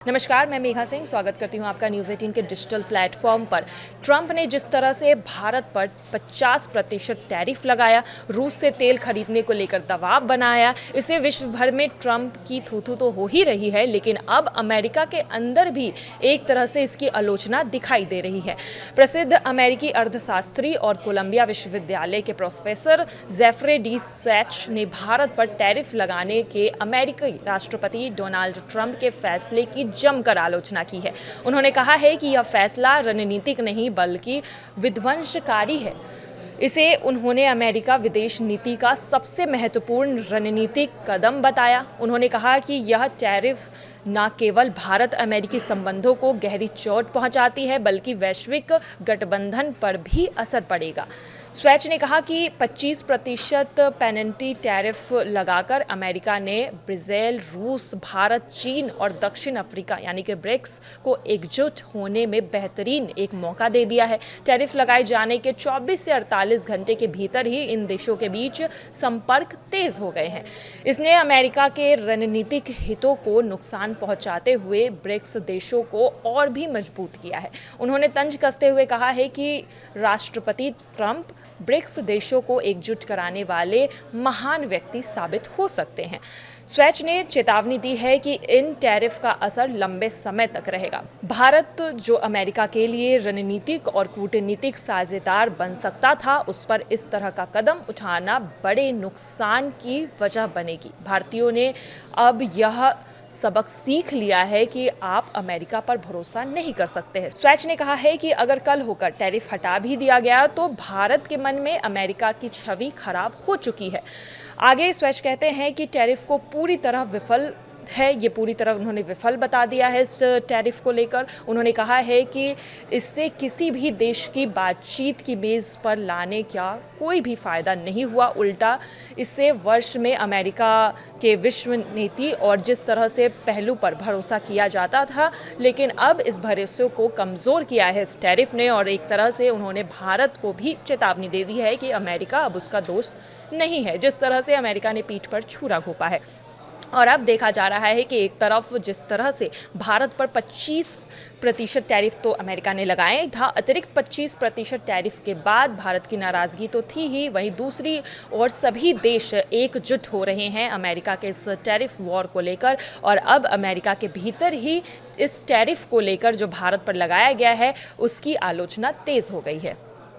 नमस्कार, मैं मेघा सिंह स्वागत करती हूं आपका न्यूज़ 18 के डिजिटल प्लेटफॉर्म पर। ट्रंप ने जिस तरह से भारत पर 50% टैरिफ लगाया, रूस से तेल खरीदने को लेकर दबाव बनाया, इससे विश्व भर में ट्रंप की थू-थू तो हो ही रही है, लेकिन अब अमेरिका के अंदर भी एक तरह से इसकी आलोचना दिखाई दे रही है। प्रसिद्ध अमेरिकी अर्थशास्त्री और कोलंबिया विश्वविद्यालय के प्रोफेसर जेफरे डी सैच ने भारत पर टैरिफ लगाने के अमेरिकी राष्ट्रपति डोनाल्ड ट्रंप के फैसले की जमकर आलोचना की है। उन्होंने कहा है कि यह फैसला रणनीतिक नहीं बल्कि विध्वंसकारी है। इसे उन्होंने अमेरिका विदेश नीति का सबसे महत्वपूर्ण रणनीतिक कदम बताया। उन्होंने कहा कि यह टैरिफ न केवल भारत अमेरिकी संबंधों को गहरी चोट पहुंचाती है बल्कि वैश्विक गठबंधन पर भी असर पड़ेगा। स्वैच ने कहा कि 25% पेनल्टी टैरिफ लगाकर अमेरिका ने ब्राज़ील, रूस, भारत, चीन और दक्षिण अफ्रीका यानी कि ब्रिक्स को एकजुट होने में बेहतरीन एक मौका दे दिया है। टैरिफ लगाए जाने के 24 से 48 घंटे के भीतर ही इन देशों के बीच संपर्क तेज हो गए हैं। इसने अमेरिका के रणनीतिक हितों को नुकसान पहुंचाते हुए ब्रिक्स देशों को और भी मजबूत किया है। उन्होंने तंज कसते हुए कहा है कि राष्ट्रपति ट्रंप ब्रिक्स देशों को एकजुट कराने वाले महान व्यक्ति साबित हो सकते हैं। स्वैच ने चेतावनी दी है कि इन टैरिफ का असर लंबे समय तक रहेगा। भारत जो अमेरिका के लिए रणनीतिक और कूटनीतिक साझेदार बन सकता था, उस पर इस तरह का कदम उठाना बड़े नुकसान की वजह बनेगी। भारतीयों ने अब यह सबक सीख लिया है कि आप अमेरिका पर भरोसा नहीं कर सकते हैं। स्वैच ने कहा है कि अगर कल होकर टैरिफ हटा भी दिया गया तो भारत के मन में अमेरिका की छवि खराब हो चुकी है। आगे स्वैच कहते हैं कि टैरिफ को पूरी तरह विफल है, ये पूरी तरह उन्होंने विफल बता दिया है। इस टैरिफ को लेकर उन्होंने कहा है कि इससे किसी भी देश की बातचीत की मेज़ पर लाने का कोई भी फ़ायदा नहीं हुआ। उल्टा इससे वर्ष में अमेरिका के विश्व नीति और जिस तरह से पहलू पर भरोसा किया जाता था, लेकिन अब इस भरोसे को कमज़ोर किया है इस टैरिफ ने। और एक तरह से उन्होंने भारत को भी चेतावनी दे दी है कि अमेरिका अब उसका दोस्त नहीं है, जिस तरह से अमेरिका ने पीठ पर छुरा घोंपा है। और अब देखा जा रहा है कि एक तरफ जिस तरह से भारत पर 25% टैरिफ तो अमेरिका ने लगाए था, अतिरिक्त 25% टैरिफ के बाद भारत की नाराज़गी तो थी ही, वहीं दूसरी ओर सभी देश एकजुट हो रहे हैं अमेरिका के इस टैरिफ वॉर को लेकर। और अब अमेरिका के भीतर ही इस टैरिफ को लेकर जो भारत पर लगाया गया है उसकी आलोचना तेज़ हो गई है।